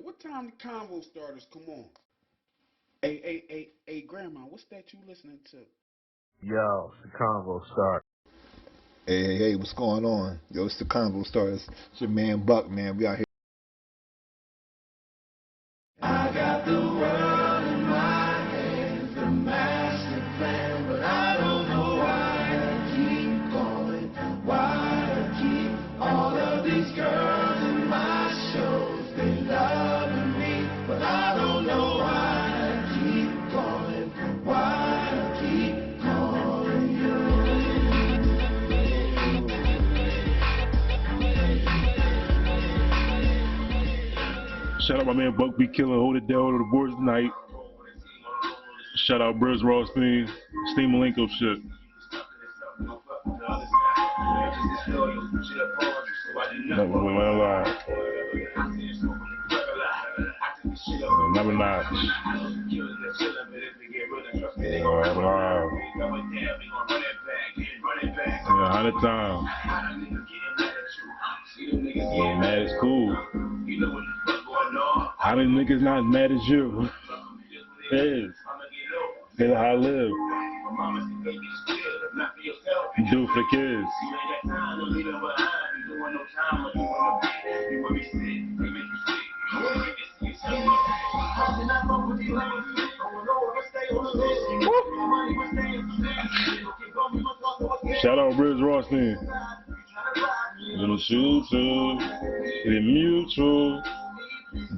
what time the convo starters come on? Hey, Grandma, what's that you listening to? Yo, it's the Convo Start. Hey, what's going on? Yo, it's the ConvoStarters. It's your man Buck, man. We out here. I got the world in my hands, the master plan, but I don't know why I keep going, why I keep all of these girls in my shows, they loving me, but I don't know why I keep going, why I keep calling you. Shout out my man Buck be killing, hold it down to the boards tonight. Shout out Briz Rothstein, Steam Malenko shit. That was when I live. Number 9. Live. Yeah, 100 times. Yeah, mad is cool. How many niggas not mad as you? It is. That's how I live. You do it for the kids. Shout out Briz Rothstein. Little shooter, the mutual,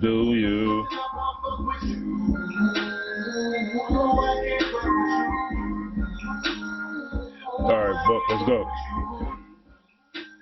do you? Alright, Buck, let's go.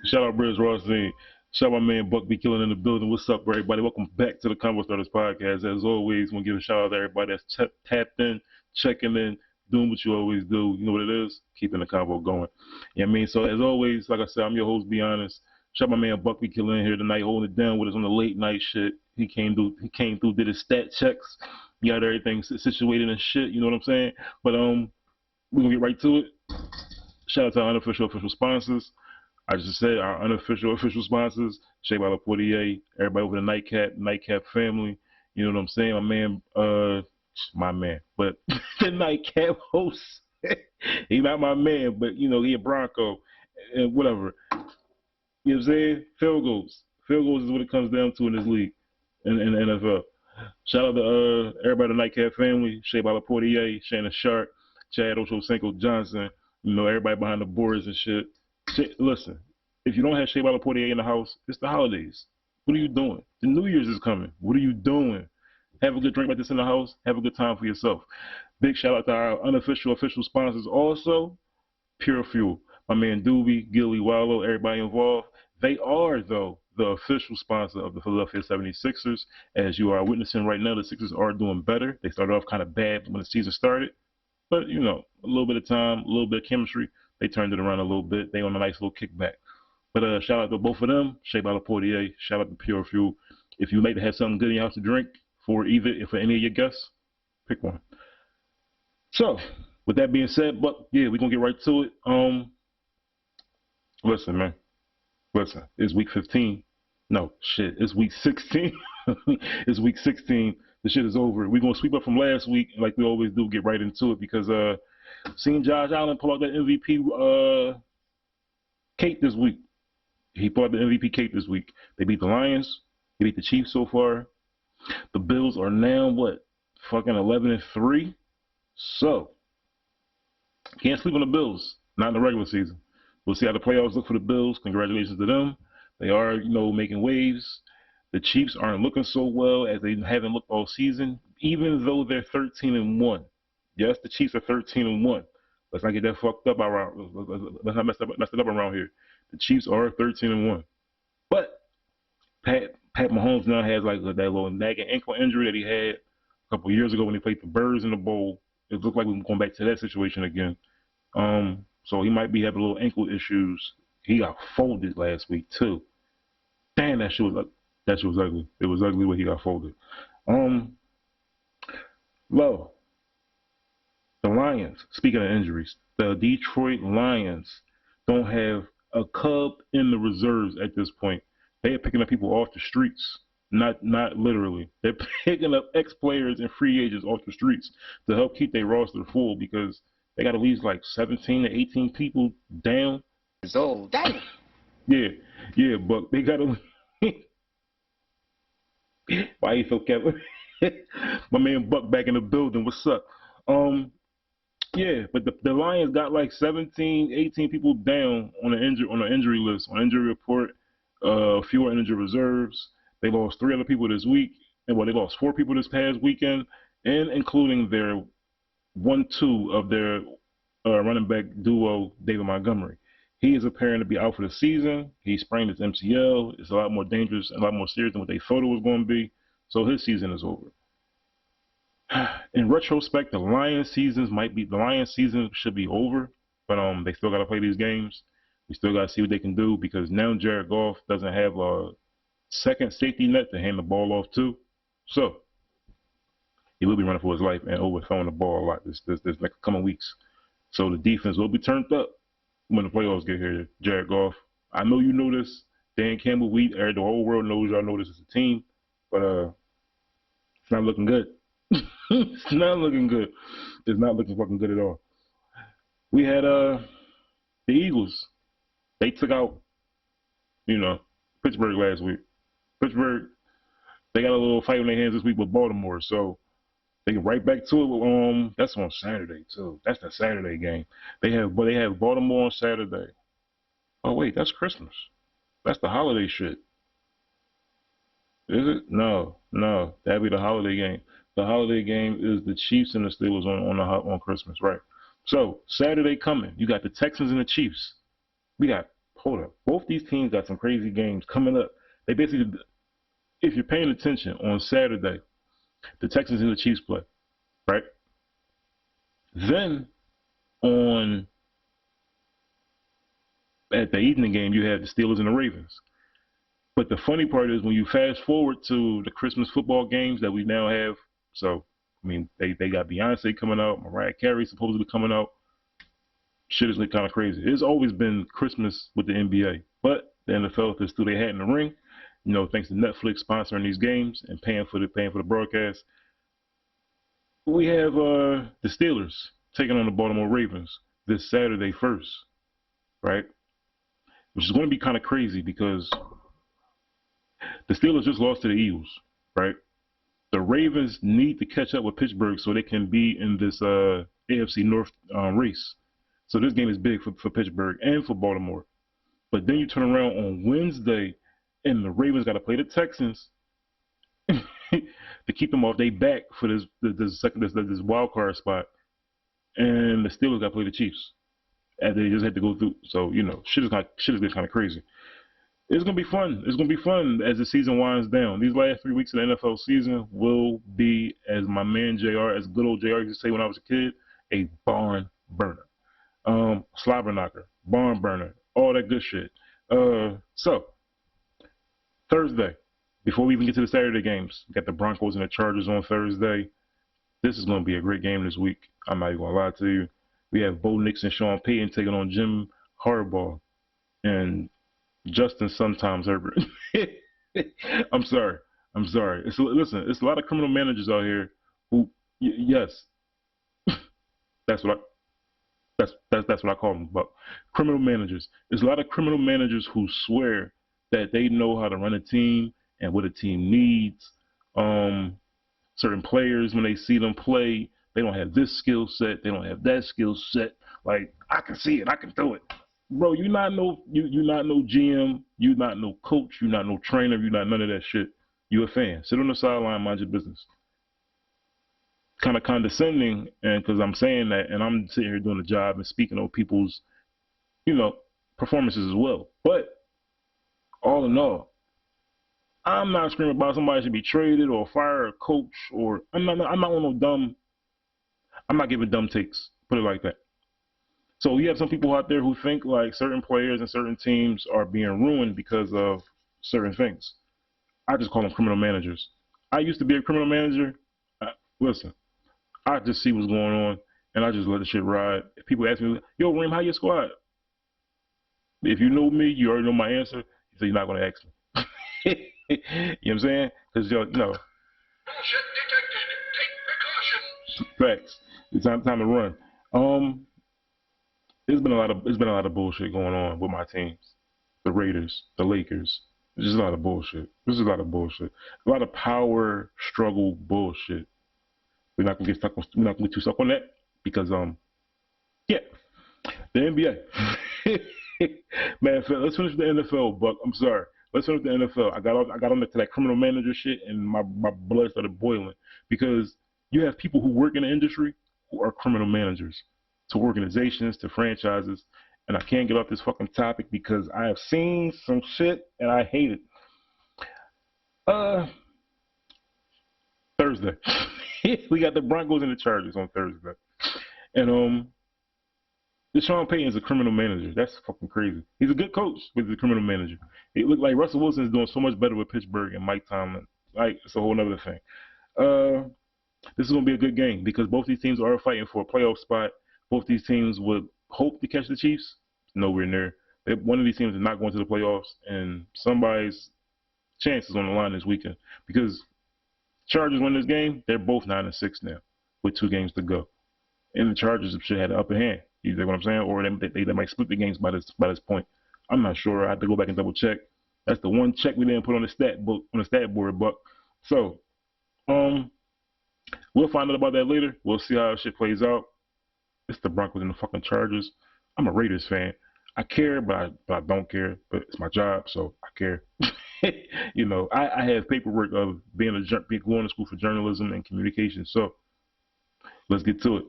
Shout out Briz Rothstein. Shout out my man Buck be killing in the building. What's up, everybody? Welcome back to the ConvoStarters podcast. As always, want to give a shout out to everybody that's tapped in, checking in, doing what you always do. You know what it is? Keeping the convo going. You know what I mean? So as always, like I said, I'm your host, Be Honest. Shout out my man Buck be killing here tonight, holding it down with us on the late night shit. He came through, did his stat checks. He got everything situated and shit. You know what I'm saying? But we're gonna get right to it. Shout out to our unofficial official sponsors. I just said our unofficial official sponsors, Shea by La Portier, everybody over the Nightcap family. You know what I'm saying? My man, but the Nightcap host. He not my man, but you know, he a Bronco and whatever. You know what I'm saying? Field goals. Field goals is what it comes down to in this league, in the NFL. Shout out to everybody in the Nightcap family, Shea by La Portier, Shannon Sharp, Chad Ochocinco Johnson, you know, everybody behind the boards and shit. Listen, if you don't have Shea by La Portier in the house, it's the holidays. What are you doing? The New Year's is coming. What are you doing? Have a good drink like this in the house. Have a good time for yourself. Big shout out to our unofficial official sponsors also, Pure Fuel. My man Doobie, Gilly Wallow, everybody involved. They are, though, the official sponsor of the Philadelphia 76ers. As you are witnessing right now, the Sixers are doing better. They started off kind of bad when the season started. But, you know, a little bit of time, a little bit of chemistry. They turned it around a little bit. They on a nice little kickback. But shout out to both of them, Shea by La Portier. Shout out to Pure Fuel. If you like to have something good in your house to drink for any of your guests, pick one. So, with that being said, but yeah, we're gonna get right to it. Listen, man. Listen, it's week 15. No, shit, it's week 16. It's week 16. The shit is over. We're gonna sweep up from last week, like we always do, get right into it because seeing Josh Allen pull out that MVP cake this week. He pulled out the MVP cake this week. They beat the Lions. They beat the Chiefs so far. The Bills are now what? Fucking 11-3. So can't sleep on the Bills. Not in the regular season. We'll see how the playoffs look for the Bills. Congratulations to them. They are, you know, making waves. The Chiefs aren't looking so well as they haven't looked all season, even though they're 13-1. Yes, the Chiefs are 13-1. Let's not get that fucked up around. Let's not mess it up around here. The Chiefs are 13-1. But Pat Mahomes now has like that little nagging ankle injury that he had a couple years ago when he played the Birds in the bowl. It looked like we're going back to that situation again. So he might be having little ankle issues. He got folded last week too. Damn, that shit was ugly. It was ugly when he got folded. Low. The Lions, speaking of injuries, the Detroit Lions don't have a Cub in the reserves at this point. They are picking up people off the streets. Not literally. They're picking up ex-players and free agents off the streets to help keep their roster full because they got at least like 17 to 18 people down. So, damn. Yeah, but they got to. Why you so Kevin? My man Buck back in the building. What's up? Yeah, but the Lions got like 17, 18 people down on the injury list, on injury report. A few are injured reserves. They lost 3 other people this week, and well, they lost 4 people this past weekend, and including their 1-2 of their running back duo, David Montgomery. He is appearing to be out for the season. He sprained his MCL. It's a lot more dangerous and a lot more serious than what they thought it was going to be. So his season is over. In retrospect, the Lions season should be over, but they still got to play these games. We still got to see what they can do because now Jared Goff doesn't have a second safety net to hand the ball off to. So he will be running for his life and overthrowing the ball a lot this next coming weeks. So the defense will be turned up when the playoffs get here. Jared Goff, I know you know this. Dan Campbell, the whole world knows y'all know this as a team, but it's not looking good. It's not looking good. It's not looking fucking good at all. We had the Eagles. They took out, Pittsburgh last week. Pittsburgh, they got a little fight on their hands this week with Baltimore, so they get right back to it. That's on Saturday too. That's the Saturday game. They have Baltimore on Saturday. Oh wait, that's Christmas. That's the holiday shit. Is it? No. That'd be the holiday game. The holiday game is the Chiefs and the Steelers on Christmas, right? So Saturday coming, you got the Texans and the Chiefs. Hold up. Both these teams got some crazy games coming up. They basically, if you're paying attention, on Saturday, the Texans and the Chiefs play, right? Then at the evening game, you have the Steelers and the Ravens. But the funny part is when you fast forward to the Christmas football games that we now have. So, I mean, they got Beyonce coming out, Mariah Carey supposedly coming out. Shit is kind of crazy. It's always been Christmas with the NBA, but the NFL just threw their hat in the ring. Thanks to Netflix sponsoring these games and paying for the broadcast. We have the Steelers taking on the Baltimore Ravens this Saturday first, right? Which is going to be kind of crazy because the Steelers just lost to the Eagles, right? The Ravens need to catch up with Pittsburgh so they can be in this AFC North race. So this game is big for Pittsburgh and for Baltimore. But then you turn around on Wednesday, and the Ravens got to play the Texans to keep them off their back for this wild card spot, and the Steelers got to play the Chiefs, and they just had to go through. So shit is getting kind of crazy. It's gonna be fun. It's gonna be fun as the season winds down. These last 3 weeks of the NFL season will be, as my man JR, as good old JR used to say when I was a kid, a barn burner, slobber knocker, barn burner, all that good shit. So Thursday, before we even get to the Saturday games, we got the Broncos and the Chargers on Thursday. This is gonna be a great game this week. I'm not even gonna lie to you. We have Bo Nix and Sean Payton taking on Jim Harbaugh and Justin sometimes Herbert. I'm sorry. Listen, it's a lot of criminal managers out here who, yes, that's what I call them. But criminal managers. There's a lot of criminal managers who swear that they know how to run a team and what a team needs. Certain players, when they see them play, they don't have this skill set. They don't have that skill set. Like, I can see it. I can do it. Bro, you're not no GM, you're not no coach, you're not no trainer, you're not none of that shit. You're a fan. Sit on the sideline, mind your business. Kind of condescending, and because I'm saying that, and I'm sitting here doing the job and speaking on people's, performances as well. But all in all, I'm not screaming about somebody should be traded or fired, or coach, or I'm not on no dumb. I'm not giving dumb takes. Put it like that. So you have some people out there who think like certain players and certain teams are being ruined because of certain things. I just call them criminal managers. I used to be a criminal manager. Listen, I just see what's going on, and I just let the shit ride. If people ask me, yo, Reem, how your squad? If you know me, you already know my answer. So you're not going to ask me. You know what I'm saying? Because you know, Bullshit detected. Take precautions. facts. It's time to run. Um, it's been a lot of bullshit going on with my teams, the Raiders, the Lakers. There's just a lot of bullshit. There's a lot of bullshit. A lot of power struggle bullshit. We're not gonna get stuck. We're not gonna get too stuck on that because yeah, the NBA. Man, let's finish the NFL, Buck. I'm sorry. Let's finish the NFL. I got on to that criminal manager shit, and my blood started boiling because you have people who work in the industry who are criminal managers to organizations, to franchises, and I can't get off this fucking topic because I have seen some shit and I hate it. Thursday, we got the Broncos and the Chargers on Thursday, and Deshaun Payton is a criminal manager. That's fucking crazy. He's a good coach, but he's a criminal manager. It looked like Russell Wilson is doing so much better with Pittsburgh and Mike Tomlin. Like, it's a whole other thing. This is going to be a good game because both these teams are fighting for a playoff spot. Both these teams would hope to catch the Chiefs. Nowhere near. One of these teams is not going to the playoffs, and somebody's chance is on the line this weekend because Chargers win this game. They're both 9-6 now with 2 games to go, and the Chargers should have the upper hand. You know what I'm saying? Or they might split the games by this point. I'm not sure. I have to go back and double check. That's the one check we didn't put on the stat board, Buck. So, we'll find out about that later. We'll see how shit plays out. It's the Broncos and the fucking Chargers. I'm a Raiders fan. I care, but I don't care. But it's my job, so I care. You know, I have paperwork of going to school for journalism and communication. So, let's get to it.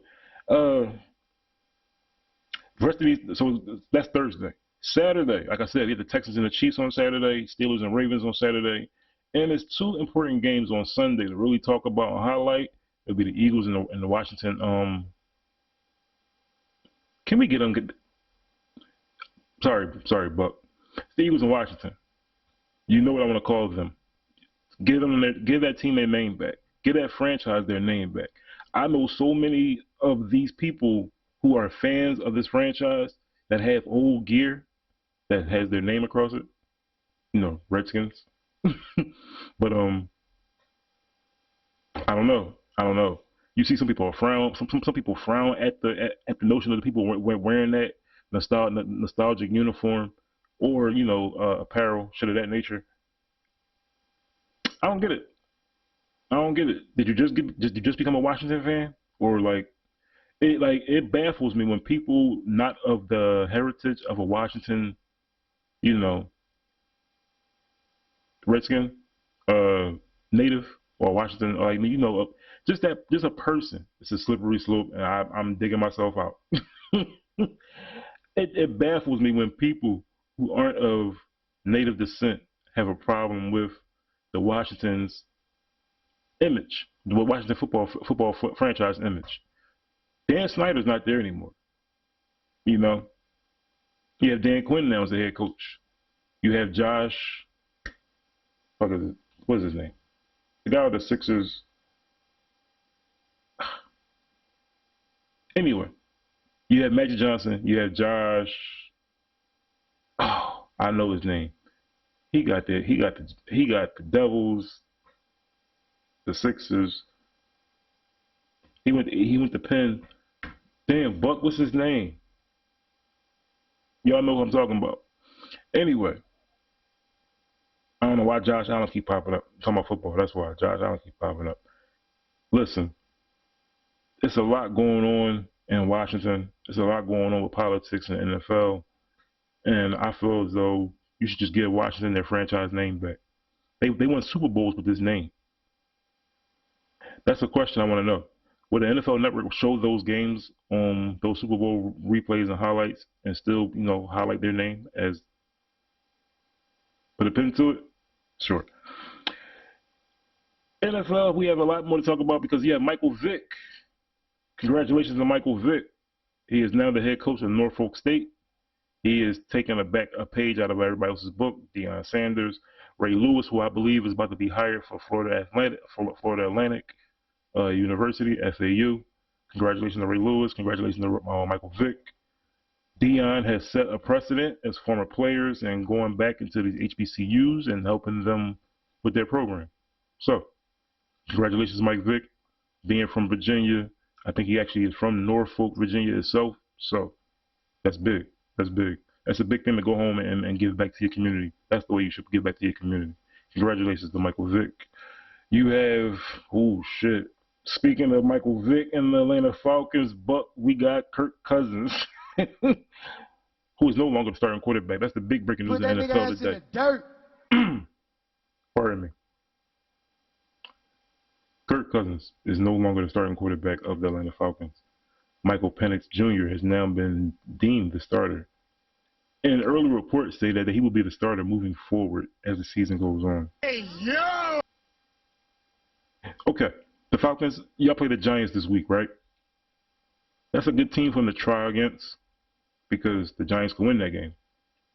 Rest of these, so that's Thursday. Saturday, like I said, we have the Texans and the Chiefs on Saturday, Steelers and Ravens on Saturday, and there's 2 important games on Sunday to really talk about and highlight. It'll be the Eagles and the Washington. Can we get them? Sorry, Buck. The Eagles and Washington. You know what I want to call them. Give that team their name back. Give that franchise their name back. I know so many of these people who are fans of this franchise that have old gear that has their name across it, you know, Redskins. But I don't know. You see some people frown. Some people frown at the notion of the people wearing that nostalgic uniform or apparel, shit of that nature. I don't get it. Did you just become a Washington fan, or it baffles me when people not of the heritage of a Washington, Redskin, native, or Washington, just a person. It's a slippery slope, and I'm digging myself out. It baffles me when people who aren't of native descent have a problem with the Washington's image, the Washington football franchise image. Dan Snyder's not there anymore. You have Dan Quinn now as the head coach. You have Josh. What is his name? The guy with the Sixers. Anyway, you have Magic Johnson. You have Josh. Oh, I know his name. He got the Devils, the Sixers. He went to Penn. Damn, Buck, what's his name? Y'all know what I'm talking about. Anyway, I don't know why Josh Allen keep popping up. I'm talking about football. That's why Josh Allen keep popping up. Listen, it's a lot going on in Washington. There's a lot going on with politics in the NFL. And I feel as though you should just give Washington their franchise name back. They won Super Bowls with this name. That's a question I want to know. Will the NFL Network show those games on those Super Bowl replays and highlights and still, highlight their name as put a pin to it? Sure. NFL, we have a lot more to talk about because, Michael Vick. Congratulations on Michael Vick. He is now the head coach of Norfolk State. He is taking a page out of everybody else's book. Deion Sanders, Ray Lewis, who I believe is about to be hired for Florida Atlantic University, FAU. Congratulations to Ray Lewis. Congratulations to Michael Vick. Deion has set a precedent as former players and going back into these HBCUs and helping them with their program. So, congratulations, Mike Vick, being from Virginia. I think he actually is from Norfolk, Virginia itself. So, that's big. That's big. That's a big thing to go home and give back to your community. That's the way you should give back to your community. Congratulations to Michael Vick. You have, oh shit. Speaking of Michael Vick and the Atlanta Falcons, but we got Kirk Cousins, who is no longer the starting quarterback. That's the big breaking news in the NFL today. dirt. Pardon me. Kirk Cousins is no longer the starting quarterback of the Atlanta Falcons. Michael Penix Jr. has now been deemed the starter. And early reports say that he will be the starter moving forward as the season goes on. Hey, yo! Okay, the Falcons, y'all play the Giants this week, right? That's a good team for them to try against because the Giants can win that game.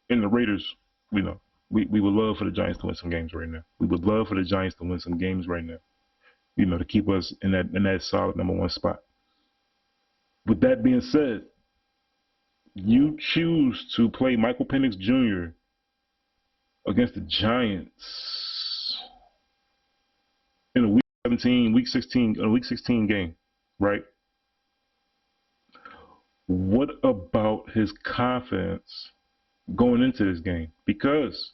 And the Raiders, we know, we would love for the Giants to win some games right now. We would love for the Giants to win some games right now, you know, to keep us in that solid #1 spot. With that being said, you choose to play Michael Penix Jr. against the Giants in a week 16 game, right? What about his confidence going into this game? Because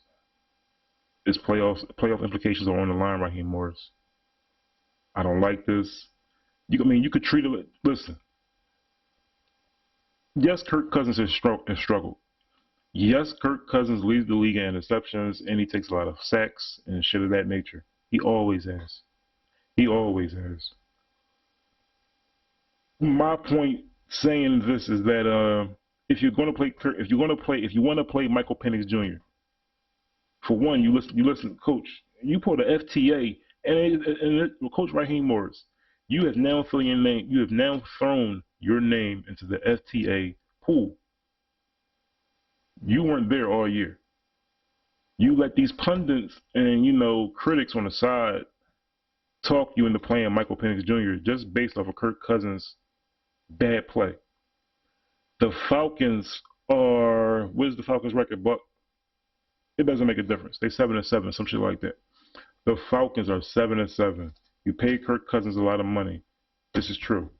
his playoff implications are on the line, Raheem Morris. I don't like this. You could treat it. Listen. Yes, Kirk Cousins has struggled. Yes, Kirk Cousins leads the league in interceptions, and he takes a lot of sacks and shit of that nature. He always has. He always has. My point saying this is that if you want to play Michael Penix Jr. For one, you listen, Coach. You pull the FTA and Coach Raheem Morris. You have now thrown your name into the FTA pool. You weren't there all year. You let these pundits and critics on the side talk you into playing Michael Penix Jr. just based off of Kirk Cousins' bad play. The Falcons are, what is the Falcons record, Buck? It doesn't make a difference. They 7-7, some shit like that. The Falcons are 7-7. You paid Kirk Cousins a lot of money. This is true.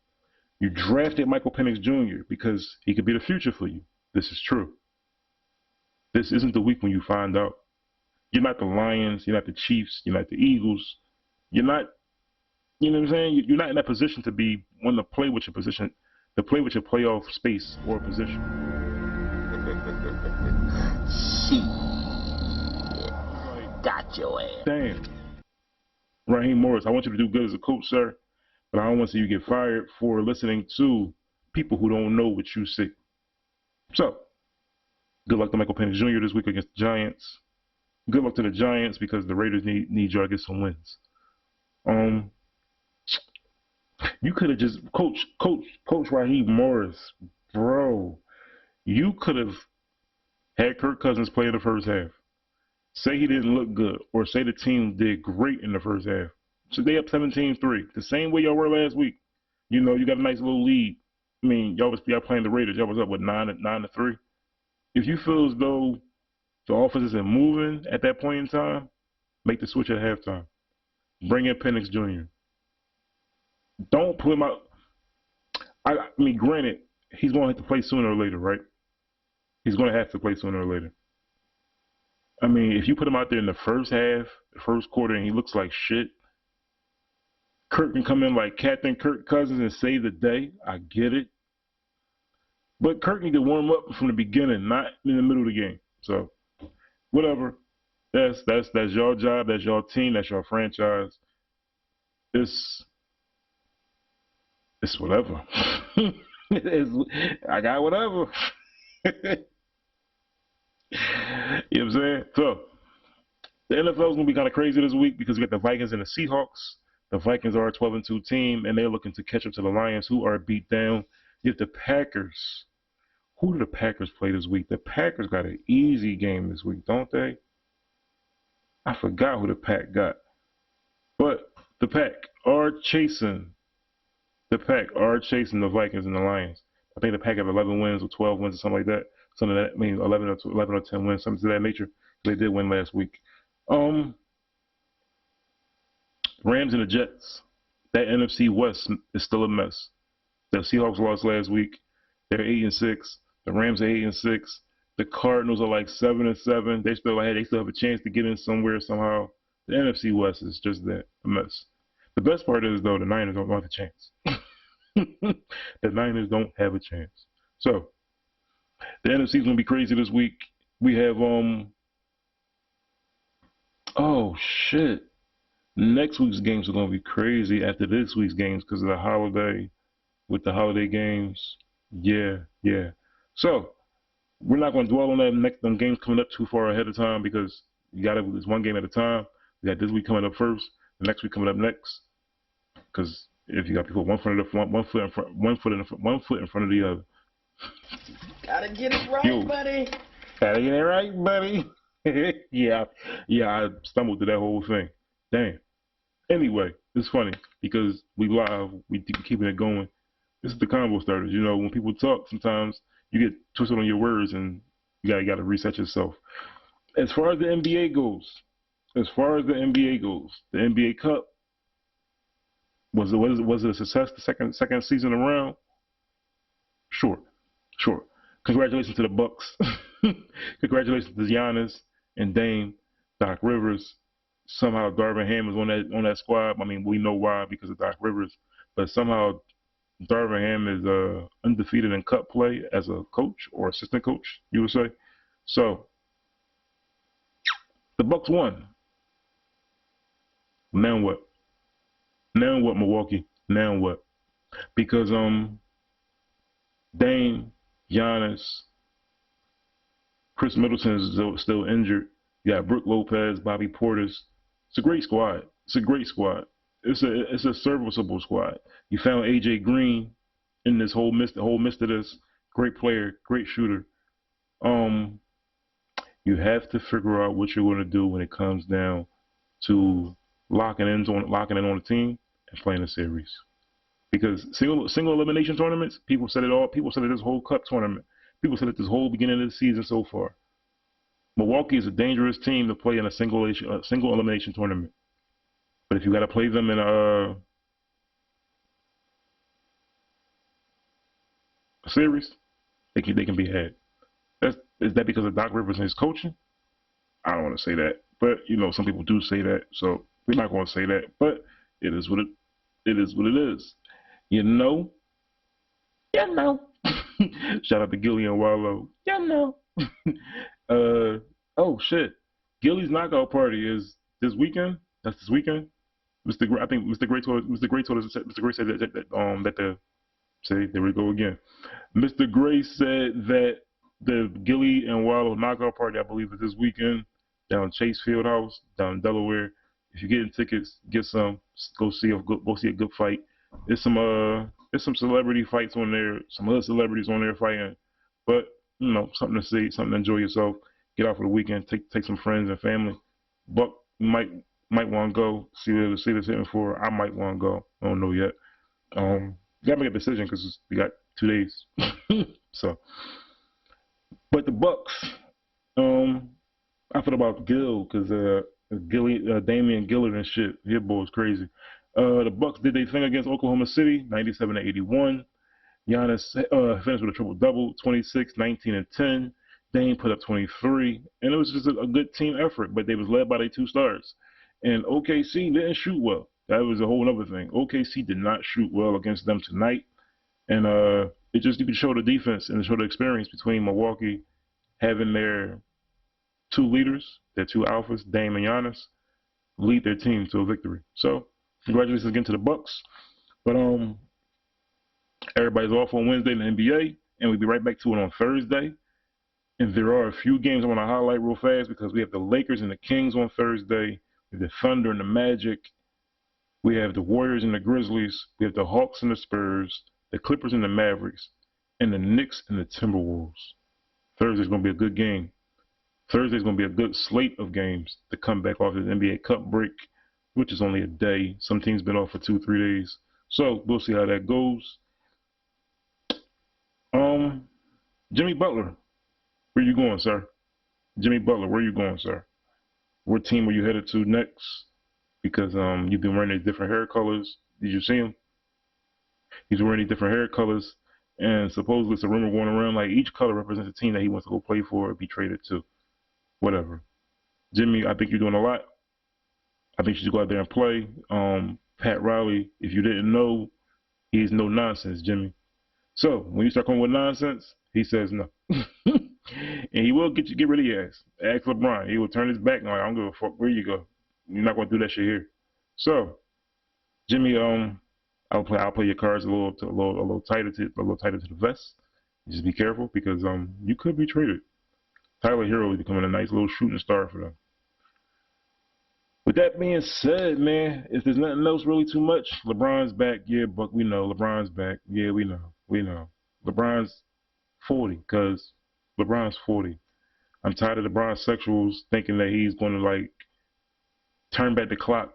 You drafted Michael Penix Jr. because he could be the future for you. This is true. This isn't the week when you find out. You're not the Lions. You're not the Chiefs. You're not the Eagles. You're not, you know what I'm saying? You're not in that position to be one to play with your position, to play with your playoff space or position. Got your ass. Damn. Raheem Morris, I want you to do good as a coach, sir, but I don't want to see you get fired for listening to people who don't know what you say. So, good luck to Michael Penix Jr. this week against the Giants. Good luck to the Giants because the Raiders need y'all to get some wins. You could have just Coach Raheem Morris, bro. You could have had Kirk Cousins play in the first half. Say he didn't look good, or say the team did great in the first half. So they up 17-3, the same way y'all were last week. You got a nice little lead. I mean, y'all playing the Raiders. Y'all was up with 9-3. If you feel as though the offense isn't moving at that point in time, make the switch at halftime. Bring in Penix Jr. Don't put him out. I mean, granted, he's going to have to play sooner or later, right? He's going to have to play sooner or later. I mean, if you put him out there in the first half, the first quarter, and he looks like shit, Kirk can come in like Captain Kirk Cousins and save the day. I get it. But Kirk need to warm up from the beginning, not in the middle of the game. So, whatever. That's your job. That's your team. That's your franchise. It's whatever. I got whatever. You know what I'm saying? So, the NFL is going to be kind of crazy this week because we got the Vikings and the Seahawks. The Vikings are a 12-2 team, and they're looking to catch up to the Lions, who are beat down. You have the Packers. Who do the Packers play this week? The Packers got an easy game this week, don't they? I forgot who the Pack got. But the Pack are chasing the Vikings and the Lions. I think the Pack have 11 wins or 12 wins or something like that. Something that means 11 or 10 wins, something to that nature. They did win last week. Rams and the Jets. That NFC West is still a mess. The Seahawks lost last week. They're 8-6. The Rams are 8-6. The Cardinals are like 7-7. They still have a chance to get in somewhere somehow. The NFC West is just that, a mess. The best part is though the Niners don't have a chance. The Niners don't have a chance. So the NFC is gonna be crazy this week. We have oh shit. Next week's games are gonna be crazy after this week's games because of the holiday. With the holiday games, yeah. So we're not going to dwell on them games coming up too far ahead of time because it's one game at a time. We got this week coming up first, the next week coming up next. Because if you got people one foot in front of the other. Gotta get it right, Yo, buddy. gotta get it right, buddy. yeah, I stumbled through that whole thing. Damn. Anyway, it's funny because we live, we keeping it going. This is the Convo Starters. You know, when people talk, sometimes you get twisted on your words and you gotta reset yourself. As far as the NBA goes, the NBA Cup was it a success the second season around? Sure. Congratulations to the Bucks. Congratulations to Giannis and Dame, Doc Rivers. Somehow Darvin Ham was on that squad. I mean, we know why because of Doc Rivers, but somehow Darvin Ham is undefeated in cup play as a coach or assistant coach, you would say. So the Bucks won. Now what? Milwaukee? Now what? Because Dame, Giannis, Chris Middleton is still injured. You got Brook Lopez, Bobby Portis. It's a great squad. It's a serviceable squad. You found AJ Green in this whole midst of this. Great player, great shooter. You have to figure out what you're going to do when it comes down to locking in on a team and playing a series. Because single elimination tournaments, people said it all. People said it this whole cup tournament. People said it this whole beginning of the season so far. Milwaukee is a dangerous team to play in a single elimination tournament. But if you got to play them in a series, they can be had. Is that because of Doc Rivers and his coaching? I don't want to say that, but you know some people do say that, so we're not going to say that. But it is what it is. You know. Shout out to Gilly and Wallow. Oh shit, Gilly's knockout party is this weekend. That's this weekend. I think Mr. Gray said there we go again. Mr. Gray said that the Gilly and Wallow knockout party, I believe, is this weekend down Chase Field House down in Delaware. If you're getting tickets, get some. Go see a good fight. There's some celebrity fights on there. Some other celebrities on there fighting, but you know something to see, something to enjoy yourself. Get out for the weekend. Take some friends and family. Buck might want to go see what it's hitting for. I might want to go. I don't know yet. Gotta make a decision because we got 2 days. So, but the Bucks. I thought about Gil because Damian Gillard and shit. His boy is crazy. The Bucks did their thing against Oklahoma City, 97-81. Giannis finished with a triple-double, 26, 19, and 10. Dame put up 23, and it was just a good team effort, but they was led by their 2 stars. And OKC didn't shoot well. That was a whole other thing. OKC did not shoot well against them tonight, and it just you could show the defense and show the experience between Milwaukee having their 2 leaders, their 2 alphas, Dame and Giannis, lead their team to a victory. So congratulations again to the Bucks. But everybody's off on Wednesday in the NBA, and we'll be right back to it on Thursday. And there are a few games I want to highlight real fast because we have the Lakers and the Kings on Thursday. We have the Thunder and the Magic. We have the Warriors and the Grizzlies. We have the Hawks and the Spurs, the Clippers and the Mavericks, and the Knicks and the Timberwolves. Thursday's going to be a good game. Thursday's going to be a good slate of games to come back off the NBA Cup break, which is only a day. Some teams been off for 2-3 days. So we'll see how that goes. Jimmy Butler, where you going, sir? Jimmy Butler, where you going, sir? What team are you headed to next? because you've been wearing these different hair colors. Did you see him? He's wearing these different hair colors, and supposedly it's a rumor going around like each color represents a team that he wants to go play for or be traded to. Whatever. Jimmy, I think you're doing a lot. I think you should go out there and play. Pat Riley, if you didn't know, he's no nonsense, Jimmy. So when you start coming with nonsense, he says no. And he will get rid of your ass. Ask LeBron. He will turn his back and like, I don't give a fuck where you go. You're not gonna do that shit here. So, Jimmy, I'll play your cards a little tighter to the vest. Just be careful because you could be traded. Tyler Hero is becoming a nice little shooting star for them. With that being said, man, if there's nothing else really too much, LeBron's back. Yeah, Buck, we know. LeBron's back. Yeah, we know. LeBron's 40 because LeBron's 40. I'm tired of the Bronsexuals thinking that he's going to, like, turn back the clock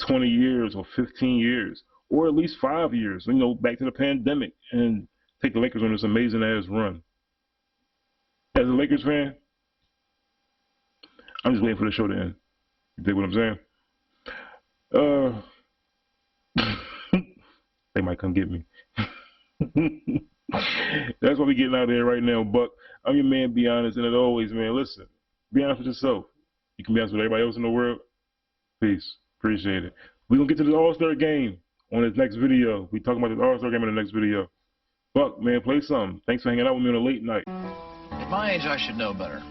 20 years or 15 years or at least 5 years, you know, back to the pandemic and take the Lakers on this amazing-ass run. As a Lakers fan, I'm just waiting for the show to end. You dig what I'm saying? They might come get me. That's what we're getting out there right now, Buck. I'm your man, Be Honest, and as always, man, listen, be honest with yourself. You can be honest with everybody else in the world. Peace. Appreciate it. We're going to get to the All-Star game on this next video. We talking about the All-Star game in the next video. Buck, man, play something. Thanks for hanging out with me on a late night. At my age, I should know better.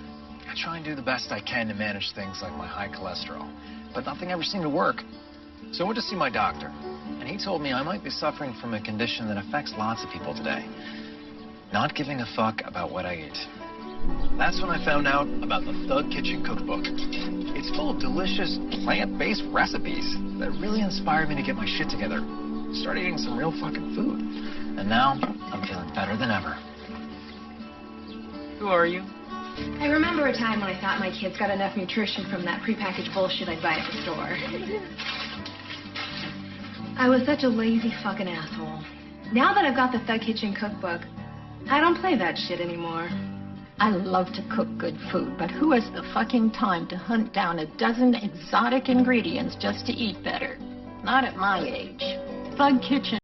I try and do the best I can to manage things like my high cholesterol, but nothing ever seemed to work. So I went to see my doctor, and he told me I might be suffering from a condition that affects lots of people today. Not giving a fuck about what I eat. That's when I found out about the Thug Kitchen Cookbook. It's full of delicious, plant-based recipes that really inspired me to get my shit together. Start eating some real fucking food. And now, I'm feeling better than ever. Who are you? I remember a time when I thought my kids got enough nutrition from that prepackaged bullshit I'd buy at the store. I was such a lazy fucking asshole. Now that I've got the Thug Kitchen Cookbook, I don't play that shit anymore. I love to cook good food, but who has the fucking time to hunt down a dozen exotic ingredients just to eat better? Not at my age. Thug Kitchen